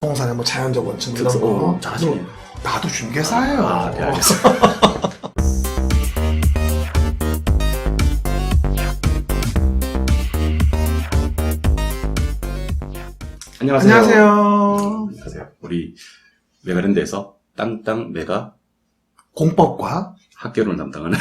부동산의 뭐 자연적 원천 이런 거. 잘하시네. 나도 중개사예요. 네, 알겠습니다. 안녕하세요. 안녕하세요. 우리 메가랜드에서 땅땅 메가 공법과 학교를 담당하는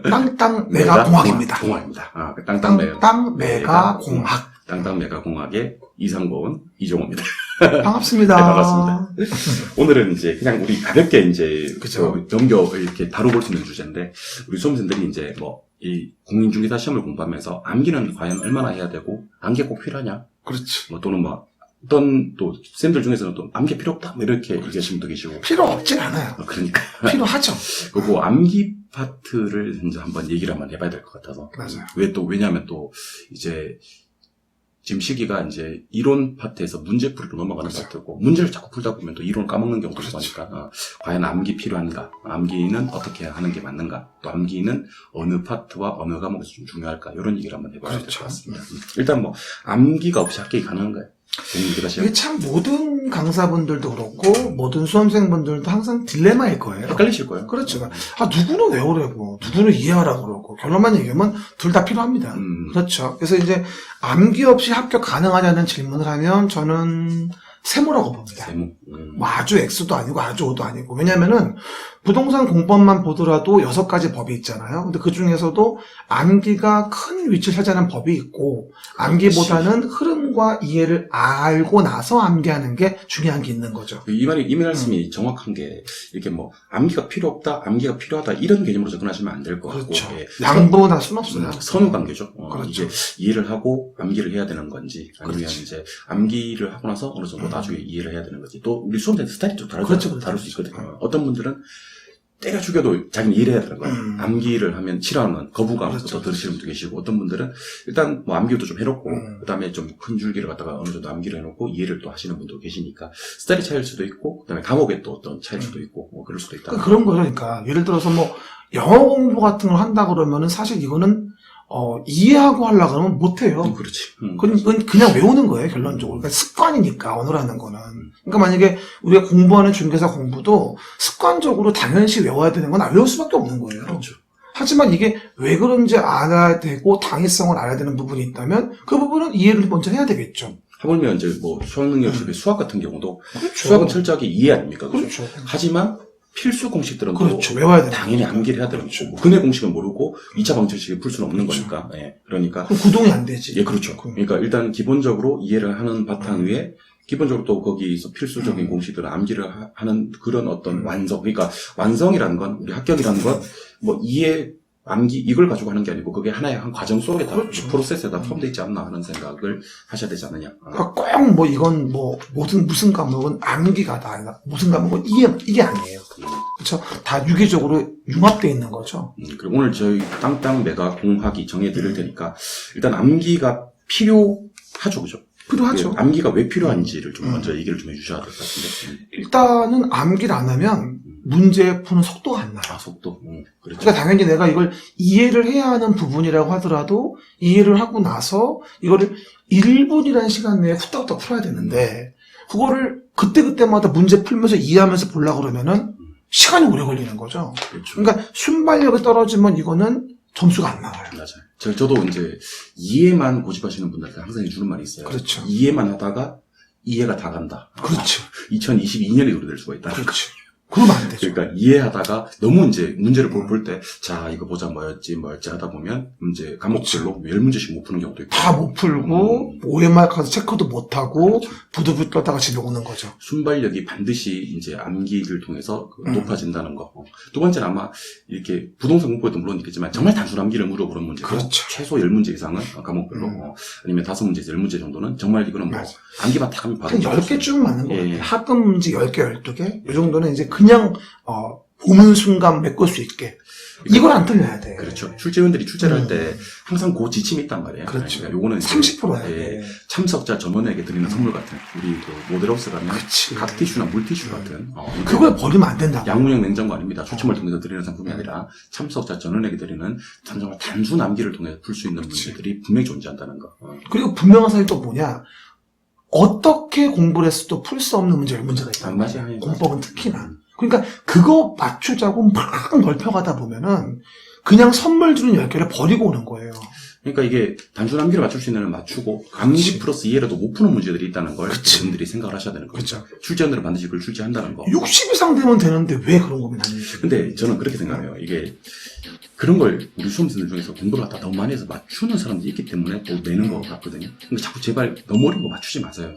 땅땅 메가 공학입니다. 공학입니다. 땅땅 메가. 땅땅 메가 공학. 땅땅 메가 공학의 이상보은 이종호입니다. 반갑습니다. 네, 반갑습니다. 오늘은 이제 그냥 우리 가볍게 이제 그쵸. 넘겨 이렇게 다뤄볼 수 있는 주제인데, 우리 수험생들이 이제 뭐 이 공인중개사 시험을 공부하면서 암기는 과연 얼마나 해야 되고, 암기가 꼭 필요하냐? 그렇지. 뭐 또는 뭐 어떤 또 쌤들 중에서는 또 암기 필요 없다 뭐 이렇게 얘기하시는 분도 계시고. 필요 없진 않아요. 그러니까 필요하죠. 그리고 암기 파트를 이제 한번 얘기를 한번 해봐야 될 것 같아서. 맞아요. 왜냐하면 또 이제 지금 시기가 이제 이론 파트에서 문제풀이로 넘어가는 그렇죠. 파트고, 문제를 자꾸 풀다 보면 또 이론을 까먹는 경우도 그렇죠. 있으니까 과연 암기 필요한가, 암기는 어떻게 하는 게 맞는가, 또 암기는 어느 파트와 어느 과목에서 좀 중요할까, 이런 얘기를 한번 해봐야 될 것 그렇죠. 같습니다. 일단 뭐 암기가 없이 합격이 가능한가요? 이게 참 모든 강사분들도 그렇고 모든 수험생분들도 항상 딜레마일 거예요. 헷갈리실 거예요. 그렇죠. 누구는 외우라고, 누구는 이해하라고 그러고, 결론만 얘기하면 둘 다 필요합니다. 그렇죠. 그래서 이제 암기 없이 합격 가능하냐는 질문을 하면 저는 세모라고 봅니다. 세모. 뭐 아주 X도 아니고 아주 O도 아니고. 왜냐면은 부동산 공법만 보더라도 6가지 법이 있잖아요. 근데 그 중에서도 암기가 큰 위치를 차지하는 법이 있고, 암기보다는 흐름과 이해를 알고 나서 암기하는 게 중요한 게 있는 거죠. 이 말씀이 정확한 게, 이렇게 뭐 암기가 필요 없다, 암기가 필요하다 이런 개념으로 접근하시면 안 될 것 같고. 그렇죠. 예. 양보나 순 없어요. 선후 관계죠. 그렇죠. 이게 이해를 하고 암기를 해야 되는 건지, 아니면 그렇지. 이제 암기를 하고 나서 어느 정도 나중에 이해를 해야 되는 건지. 또 우리 수험생 스타일이 좀 그렇죠. 다를 수 있거든요. 어떤 분들은 때려 죽여도 자기는 이해를 해야 되는 거예요. 암기를 하면 싫어하는 거부감부터 그렇죠. 들으시는 분도 계시고, 어떤 분들은 일단 뭐 암기도 좀 해놓고 그 다음에 좀 큰 줄기를 갖다가 어느 정도 암기를 해놓고 이해를 또 하시는 분도 계시니까 스타일이 차이일 수도 있고, 그 다음에 과목에 또 어떤 차이일 수도 있고, 뭐 그럴 수도 있다. 그런 거죠. 그러니까 예를 들어서 뭐 영어 공부 같은 걸 한다 그러면은 사실 이거는 이해하고 하려고 그러면 못해요. 그렇지. 그건 그냥 외우는 거예요, 결론적으로. 그러니까 습관이니까, 언어라는 거는. 그러니까 만약에 우리가 공부하는 중개사 공부도 습관적으로 당연시 외워야 되는 건 외울 수밖에 없는 거예요. 그렇죠. 하지만 이게 왜 그런지 알아야 되고, 당위성을 알아야 되는 부분이 있다면, 그 부분은 이해를 먼저 해야 되겠죠. 하물며 이제 뭐 수학능력 집에 수학 같은 경우도 그렇죠. 수학은 철저하게 이해 아닙니까? 그죠? 그렇죠. 하지만 필수 공식들은 그렇죠. 또 외워야 되는 당연히 거죠. 암기를 해야 되는 거죠. 뭐 근해 공식은 모르고 2차 방정식을 풀 수는 없는 그렇죠. 거니까. 예. 그러니까 그럼 구동이 안 되지. 예, 그렇죠. 그러니까 일단 기본적으로 이해를 하는 바탕 위에 기본적으로 또 거기서 필수적인 공식들을 암기를 하는 그런 어떤 완성. 그러니까 완성이라는 건, 우리 합격이라는 건 뭐 이해, 암기 이걸 가지고 하는 게 아니고 그게 하나의 한 과정 속에 다 그렇죠. 프로세스에 다 포함되어 있지 않나 하는 생각을 하셔야 되지 않느냐. 그러니까 꼭 뭐 이건 뭐 무슨 과목은 암기가 다 아니라 무슨 과목은 이게 아니에요. 그렇죠? 다 유기적으로 융합되어 있는 거죠. 그리고 오늘 저희 땅땅 메가 공학이 정해드릴 테니까 일단 암기가 필요하죠, 그죠? 필요하죠. 암기가 왜 필요한지를 좀 먼저 얘기를 좀 해주셔야 될 것 같은데. 일단은 암기를 안 하면 문제 푸는 속도가 안 나요. 속도. 그렇죠. 그러니까 당연히 내가 이걸 이해를 해야 하는 부분이라고 하더라도 이해를 하고 나서 이거를 1분이라는 시간 내에 후딱후딱 풀어야 되는데 그거를 그때그때마다 문제 풀면서 이해하면서 보려고 그러면은 시간이 오래 걸리는 거죠. 그렇죠. 그러니까 순발력이 떨어지면 이거는 점수가 안 나와요. 맞아요. 저도 이제 이해만 고집하시는 분들한테 항상 해주는 말이 있어요. 그렇죠. 이해만 하다가 이해가 다 간다. 그렇죠. 2022년이 그렇게 될 수가 있다. 그렇지. 그러면 안 되죠. 그러니까 이해하다가 너무 이제 문제를 볼 때, 자, 이거 보자 뭐였지 하다 보면 이제 과목별로 10문제씩 못 푸는 경우도 있고. 다 못 풀고 OMR 가서 체크도 못 하고 부득이 떠다가 집에 오는 거죠. 순발력이 반드시 이제 암기를 통해서 높아진다는 거. 두 번째는 아마 이렇게 부동산 공부에도 물론 있겠지만 정말 단순 암기를 물어보는 문제. 그렇죠. 최소 10문제 이상은 과목별로 아니면 5문제에서 10문제 정도는 정말 이거는 뭐 맞아. 암기만 딱 하면 바로. 한 10개쯤 맞는 거예요. 예. 학급 문제 10개, 12개? 이 정도는 이제 그냥 보는 순간 메꿀 수 있게. 이걸 안 틀려야 돼. 그렇죠. 출제위원들이 출제를 할 때 항상 그 지침이 있단 말이에요. 그렇죠. 그러니까 요거는 30% 해야 돼. 참석자 전원에게 드리는 선물 같은, 우리 그 모델하우스 가면 그치. 각 티슈나 물티슈 같은 그걸 버리면 안 된다고. 양문형 냉장고 아닙니다. 추첨을 통해서 드리는 상품이 아니라 참석자 전원에게 드리는 정말 단순 암기를 통해 풀 수 있는 문제들이 분명히 존재한다는 거. 그리고 분명한 사실이 또 뭐냐. 어떻게 공부를 했어도 풀 수 없는 문제가 있단 말이에요. 맞아요. 공법은 특히나. 그러니까 그거 맞추자고 막 넓혀가다 보면은 그냥 선물 주는 10개를 버리고 오는 거예요. 그러니까 이게 단순 암기를 맞출 수 있는 애는 맞추고 암기 그치. 플러스 이해라도 못 푸는 문제들이 있다는 걸 그치. 여러분들이 생각을 하셔야 되는 거죠. 그쵸. 출제원들은 반드시 그걸 출제한다는 거. 60 이상 되면 되는데 왜 그런 고민하는지. 근데 저는 그렇게 생각해요. 이게 그런 걸 우리 수험생들 중에서 공부를 갖다 너무 많이 해서 맞추는 사람들이 있기 때문에 또 내는 것 같거든요. 근데 자꾸 제발 너무 어려운 거 맞추지 마세요.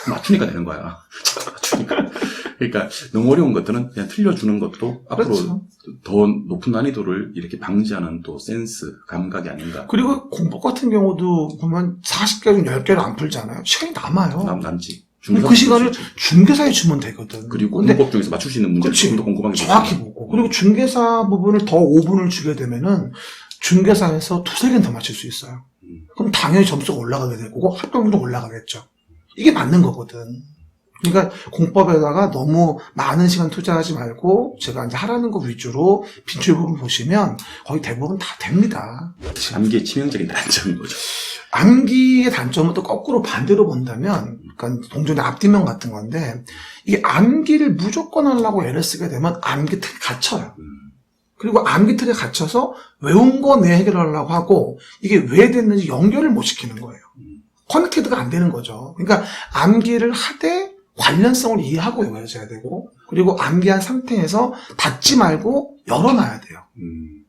맞추니까 되는 거야. 자꾸 맞추니까. 그러니까 너무 어려운 것들은 그냥 틀려주는 것도 앞으로 그렇죠. 더 높은 난이도를 이렇게 방지하는 또 센스, 감각이 아닌가. 그리고 공법 같은 경우도 보면 40개 중 10개를 안 풀잖아요. 시간이 남아요. 남지. 그 시간을 중개사에 주면 되거든. 그리고 근데 공법 중에서 맞출 수 있는 문제를 그치. 좀 더 꼼꼼하게 정확히 보시면. 보고. 그리고 중개사 부분을 더 5분을 주게 되면은 중개사에서 2-3개는 더 맞출 수 있어요. 그럼 당연히 점수가 올라가게 되고 합격률도 올라가겠죠. 이게 맞는 거거든. 그러니까 공법에다가 너무 많은 시간 투자하지 말고 제가 이제 하라는 거 위주로 빈출 부분 보시면 거의 대부분 다 됩니다. 암기의 치명적인 단점인 거죠. 암기의 단점은 또 거꾸로 반대로 본다면, 그러니까 동전의 앞뒤면 같은 건데, 이게 암기를 무조건 하려고 애를 쓰게 되면 암기 틀에 갇혀요. 그리고 암기 틀에 갇혀서 외운 거 내 해결하려고 하고, 이게 왜 됐는지 연결을 못 시키는 거예요. 커넥티드가 안 되는 거죠. 그러니까 암기를 하되 관련성을 이해하고 외워져야 되고, 그리고 암기한 상태에서 닫지 말고 열어놔야 돼요.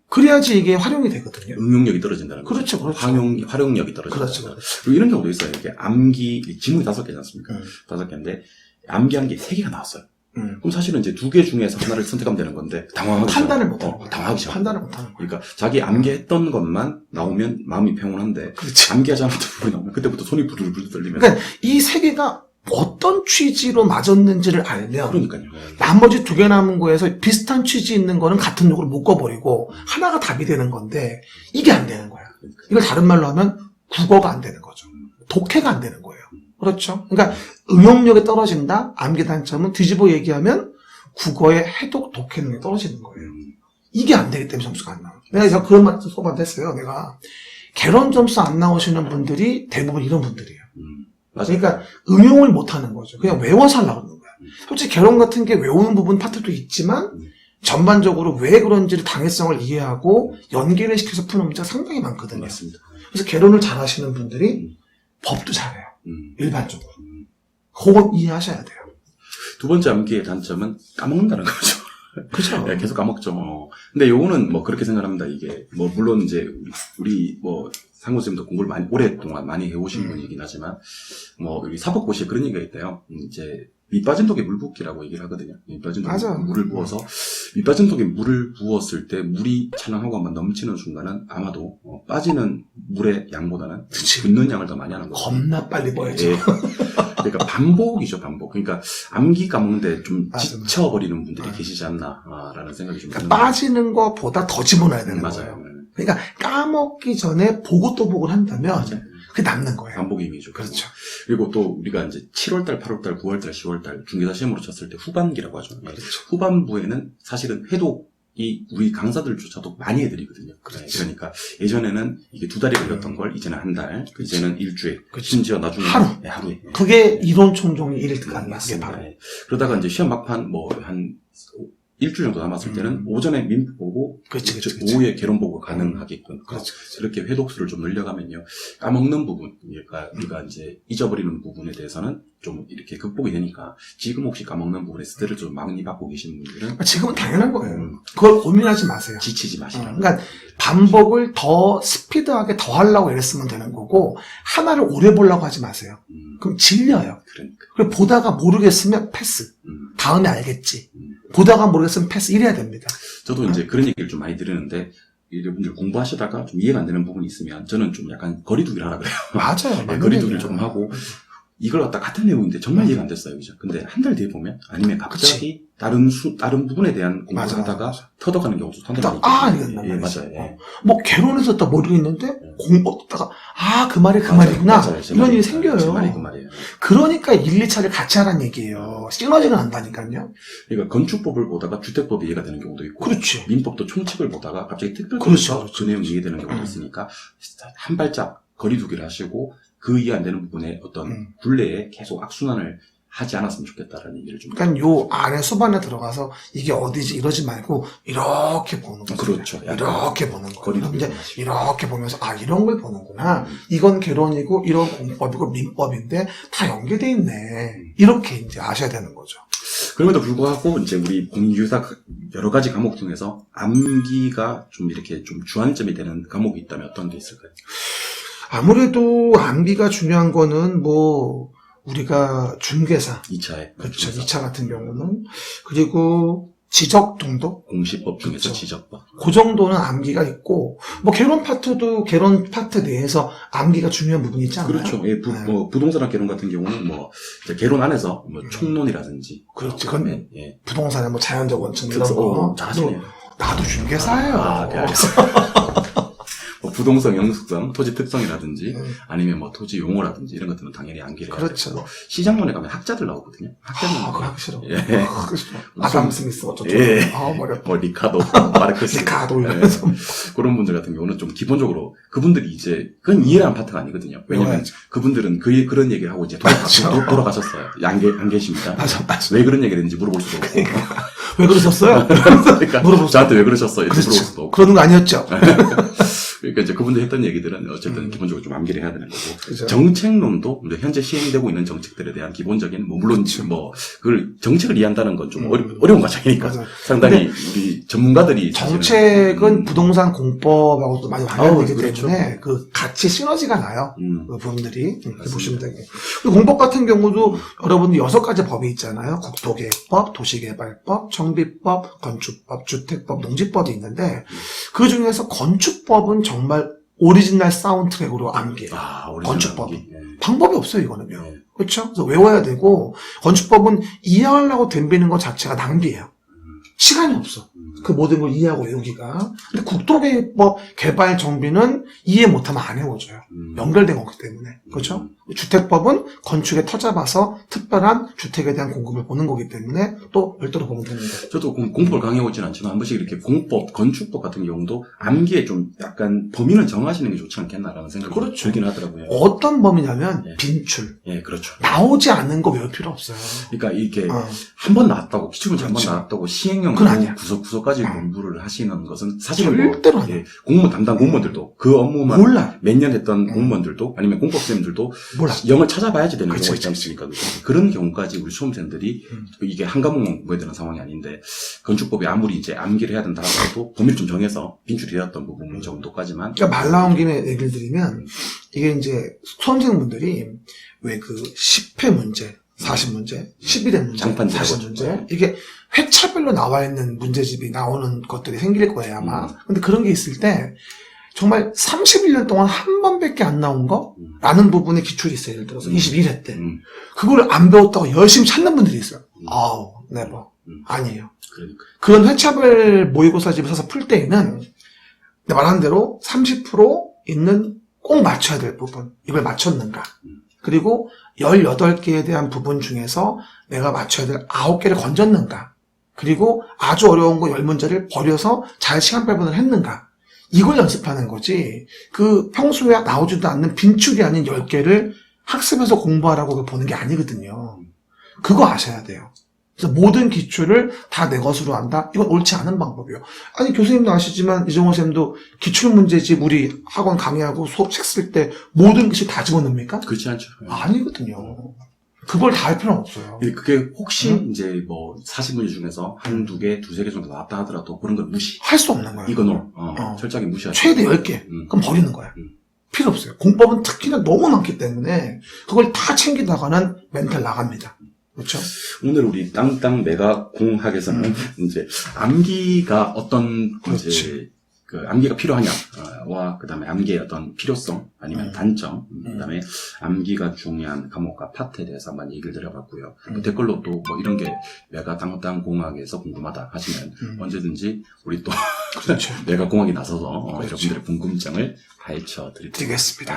그래야지 이게 활용이 되거든요. 응용력이 떨어진다는 거죠. 그렇죠, 그렇죠. 활용력이 떨어진다. 그렇죠, 그렇죠. 그리고 이런 경우도 있어요. 이게 암기, 지문이 5개지 않습니까? 음. 5개인데, 암기한 게 3개가 나왔어요. 그럼 사실은 이제 2개 중에서 하나를 선택하면 되는 건데, 당황하기 판단을 시작해요. 못하는 거예요. 당황하기 시작. 판단을 못하는 거예요. 그러니까 자기 암기했던 것만 나오면 마음이 평온한데, 그렇지. 암기하지 않았던 부분이 나오면 그때부터 손이 부들부들 떨리면서. 그러니까 이 3개가 어떤 취지로 맞았는지를 알면 그러니까요. 나머지 2개 남은 거에서 비슷한 취지 있는 거는 같은 욕으로 묶어버리고 하나가 답이 되는 건데 이게 안 되는 거야. 이걸 다른 말로 하면 국어가 안 되는 거죠. 독해가 안 되는 거예요. 그렇죠? 그러니까 응용력이 떨어진다. 암기 단점은 뒤집어 얘기하면 국어의 해독 독해 능력이 떨어지는 거예요. 이게 안 되기 때문에 점수가 안 나와요. 내가 그런 말 소개도 했어요. 내가 개론 점수 안 나오시는 분들이 대부분 이런 분들이에요. 맞아요. 그러니까 응용을 못 하는 거죠. 그냥 외워서 하려고 하는 거야. 솔직히 개론 같은 게 외우는 부분 파트도 있지만 전반적으로 왜 그런지를 당위성을 이해하고 연계를 시켜서 푸는 문제가 상당히 많거든요. 맞습니다. 그래서 개론을 잘 하시는 분들이 법도 잘해요. 음. 일반적으로. 그건 이해하셔야 돼요. 두 번째 암기의 단점은 까먹는다는 거죠. 그죠? 네, 계속 까먹죠. 근데 요거는 뭐 그렇게 생각합니다. 이게 뭐 물론 이제 우리 뭐 상무쌤도 공부를 오랫동안 많이 해오신 분이긴 하지만 뭐 우리 사법고시에 그런 얘기가 있대요. 이제 밑빠진 독에 물 붓기라고 얘기를 하거든요. 밑빠진 독에 맞아. 물을 부어서 밑빠진 독에 물을 부었을 때 물이 찰랑하고 한번 넘치는 순간은 아마도 빠지는 물의 양보다는 그치. 붓는 양을 더 많이 하는 거죠. 겁나 빨리 보여죠. 예. 그러니까 반복이죠, 반복. 그러니까 암기 까먹는데 좀 맞아, 지쳐버리는 분들이 맞아. 계시지 않나라는 생각이 좀 그러니까 빠지는 것보다 더 집어넣어야 되는 맞아요. 거예요. 그러니까 까먹기 전에 보고 또 보고 한다면 맞아요. 그게 남는 거예요. 반복의 의미죠. 그렇죠. 그리고 또 우리가 이제 7월달, 8월달, 9월달, 10월달 중개사 시험으로 쳤을 때 후반기라고 하죠. 그렇죠. 후반부에는 사실은 회독이 우리 강사들조차도 많이 해드리거든요. 그렇지. 그러니까 예전에는 이게 2달이 걸렸던 걸 이제는 한 달, 이제는 일주일, 그렇지. 심지어 나중에 하루. 네, 하루에. 그게 이론 총종이 일일 득하는 게 맞습니다. 바로. 네. 그러다가 이제 시험 막판 뭐 한 일주일 정도 남았을 때는 오전에 민법 보고 그렇지, 그렇지. 오후에 개론 보고 가능하게끔 그렇지. 그렇게 회독수를 좀 늘려가면요 까먹는 부분 그러니까 우리가 이제 잊어버리는 부분에 대해서는 좀 이렇게 극복이 되니까 지금 혹시 까먹는 부분에 스트레스를 좀 많이 받고 계신 분들은 지금은 당연한 거예요. 그걸 고민하지 마세요. 지치지 마시라. 그러니까 반복을 더 스피드하게 더 하려고 애를 쓰면 되는 거고 하나를 오래 보려고 하지 마세요. 그럼 질려요. 그러니까. 그리고 보다가 모르겠으면 패스. 다음에 알겠지. 보다가 모르겠으면 패스 이래야 됩니다. 저도 이제 그런 얘기를 좀 많이 들으는데 여러분들 공부하시다가 좀 이해가 안 되는 부분이 있으면 저는 좀 약간 거리두기를 하라 그래요. 맞아요. 네, 거리두기를 조금 하고 이걸 갖다 같은 내용인데 정말 이해가 안 됐어요. 그죠? 근데 한 달 뒤에 보면 아니면 갑자기 다른 부분에 대한 공부를 맞아, 하다가 맞아. 터져가는 경우도 상당히 딱, 알겠나 예, 말이지. 맞아요. 예. 뭐 개론에서 딱 모르겠는데 공부하다가 그 말이 그 맞아요. 말이구나. 맞아요. 제 이런 말이, 일이 제 생겨요. 말이 그 말이에요. 그러니까 1, 2차를 같이 하라는 얘기예요. 시너지가 난다니까요. 그러니까 건축법을 보다가 주택법이 이해가 되는 경우도 있고 그렇지. 민법도 총칙을 보다가 갑자기 특별법에서 그렇죠, 그 내용이 이해되는 경우도 있으니까 한 발짝 거리두기를 하시고 그 이해 안 되는 부분에 어떤 굴레에 계속 악순환을 하지 않았으면 좋겠다라는 얘기를 좀. 그러니까 요 안에 수반에 들어가서 이게 어디지 이러지 말고 이렇게 보는 거죠. 그렇죠. 이렇게 보는 거예요. 거리도 이제 조심하시고. 이렇게 보면서 아 이런 걸 보는구나. 이건 개론이고 이런 공법이고 민법인데 다 연계돼 있네. 이렇게 이제 아셔야 되는 거죠. 그럼에도 불구하고 이제 우리 공인중개사 여러 가지 과목 중에서 암기가 좀 이렇게 좀 주안점이 되는 과목이 있다면 어떤 게 있을까요? 아무래도 암기가 중요한 거는 뭐 우리가 중개사 2차에. 그렇죠. 2차 같은 경우는 그리고 지적 정도 공시법 중에서 그렇죠. 지적법. 그 정도는 암기가 있고 뭐 개론 파트도 개론 파트 내에서 암기가 중요한 부분이 있지 않나요? 그렇죠. 예, 뭐 부동산학 개론 같은 경우는 뭐 이제 개론 안에서 뭐 총론이라든지. 그렇지. 그건 예. 부동산의 뭐 자연적 원칙 이런 거. 오, 잘하시네요. 나도 중개사예요. 네, 알겠습니다. 뭐 부동산 영숙성, 토지 특성이라든지 아니면 뭐 토지 용어라든지 이런 것들은 당연히 암기를 해야 그렇죠. 되고 시장론에 가면 학자들 나오거든요. 학자들 그거 하기 싫어. 예. 하기 싫어. 아담 스미스 어쩌고. 예. 머리 뭐 리카도, 마르크스 리카도 예. 이러면서. 그런 분들 같은 경우는 좀 기본적으로 그분들이 이제 그건 이해하는 파트가 아니거든요. 왜냐면 외워야죠. 그분들은 그런 얘기를 하고 이제 돌아가셨어요. 안 계십니다. 맞아. 왜 그런 얘기를 했는지 물어볼 수도 없고. 왜 그러셨어요? 그러니까 물어볼 저한테 왜 그러셨어요? 이렇게 그렇죠. 물어볼 수도 없고. 그런 거 아니었죠. 그러니까 이제 그분들 했던 얘기들은 어쨌든 기본적으로 좀 암기를 해야 되는 거고. 그죠. 정책론도 이제 현재 시행되고 있는 정책들에 대한 기본적인 뭐 물론 뭐 그걸 정책을 이해한다는 건 좀 어려운 과정이니까 맞아요. 상당히 우리 전문가들이 정책은 부동산 공법하고 또 많이 관련되기 그렇죠. 때문에 그 같이 시너지가 나요. 그 부분들이 맞습니다. 보시면 되고. 그리고 공법 같은 경우도 여러분들 6가지 법이 있잖아요. 국토계획법, 도시개발법, 정비법, 건축법, 주택법, 농지법이 있는데 그 중에서 건축법은 정말 오리지널 사운드트랙으로 암기해요. 건축법은. 예. 방법이 없어요, 이거는요. 예. 그렇죠? 그래서 외워야 되고 건축법은 이해하려고 덤비는 것 자체가 낭비예요. 시간이 없어. 그 모든 걸 이해하고 외우기가. 근데 국토계획법 개발 정비는 이해 못하면 안 외워져요. 연결된 거기 때문에. 그렇죠? 주택법은 건축에 터잡아서 특별한 주택에 대한 공급을 보는 거기 때문에 또 별도로 보면 되는 거예요. 저도 공법을 강의해오진 않지만 한 번씩 이렇게 공법, 건축법 같은 경우도 암기에 좀 약간 범위는 정하시는 게 좋지 않겠나라는 생각이 그렇죠. 들긴 하더라고요. 어떤 범위냐면 예. 빈출. 예, 그렇죠. 나오지 않는 거 외울 필요 없어요. 그러니까 이게 어. 한 번 나왔다고 기출문제 한 번 그렇죠. 나왔다고 시행령 그건 아니야. 구석구석까지 공부를 하시는 것은 사실은 뭐 절대로 아니야. 예, 공무원 담당 공무원들도 그 업무만 몰라. 몇 년 했던 공무원들도 아니면 공법생들도 몰라. 영을 찾아봐야지 되는 그치, 경우가 있지 그치, 않습니까? 그런 경우까지 우리 수험생들이 이게 한 과목만 공부해야 되는 상황이 아닌데 건축법이 아무리 이제 암기를 해야 된다 하더라도 범위를 좀 정해서 빈출이 되었던 부분 정도까지만 그러니까 말 나온 김에 얘기를 드리면 이게 이제 수험생분들이 왜 그 10회 문제, 40문제, 11회 문제, 장판제 40문제 이게 회차별로 나와 있는 문제집이 나오는 것들이 생길 거예요 아마. 근데 그런 게 있을 때 정말 31년 동안 한 번밖에 안 나온 거? 라는 부분에 기출이 있어요. 예를 들어서 21회 때. 그걸 안 배웠다고 열심히 찾는 분들이 있어요. 아우, 네버. 아니에요. 그러니까 그런 회차별 모의고사집을 사서 풀 때에는 내 말한 대로 30% 있는 꼭 맞춰야 될 부분. 이걸 맞췄는가. 그리고 18개에 대한 부분 중에서 내가 맞춰야 될 9개를 건졌는가. 그리고 아주 어려운 거 10문제를 버려서 잘 시간 배분을 했는가. 이걸 연습하는 거지. 그 평소에 나오지도 않는 빈출이 아닌 10개를 학습해서 공부하라고 보는 게 아니거든요. 그거 아셔야 돼요. 그래서 모든 기출을 다 내 것으로 한다? 이건 옳지 않은 방법이에요. 아니, 교수님도 아시지만, 이정호 쌤도 기출문제집 우리 학원 강의하고 수업 책 쓸 때 모든 기출 다 집어넣습니까? 그렇지 않죠. 아니거든요. 그걸 다 할 필요는 없어요. 그게 혹시 이제 뭐 40문제 중에서 한두 개, 두세 개 정도 나왔다 하더라도 그런 걸 무시. 할 수 없는 거예요. 이건 철저하게 무시하죠. 최대 10개. 그럼 버리는 거야. 필요 없어요. 공법은 특히나 너무 많기 때문에 그걸 다 챙기다가는 멘탈 나갑니다. 그렇죠? 오늘 우리 땅땅 매각 공학에서는 이제 암기가 어떤 그렇지. 이제 그 암기가 필요하냐와 그다음에 암기의 어떤 필요성 아니면 단점, 그다음에 암기가 중요한 과목과 파트에 대해서 한번 얘기를 드려봤고요. 뭐 댓글로 또 뭐 이런 게 매각 땅땅 공학에서 궁금하다 하시면 언제든지 우리 또 그렇죠. 매각 공학이 나서서 그렇죠. 여러분들의 궁금증을 파헤쳐 드리겠습니다.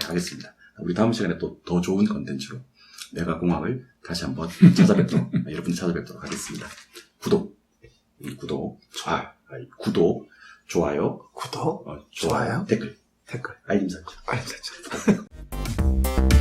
하겠습니다. 우리 다음 시간에 또 더 좋은 컨텐츠로 매각공학을 다시 한번 찾아뵙도록 여러분들 찾아뵙도록 하겠습니다. 구독, 좋아요, 구독, 좋아요, 댓글 댓글, 알림 설정. 알림 설정.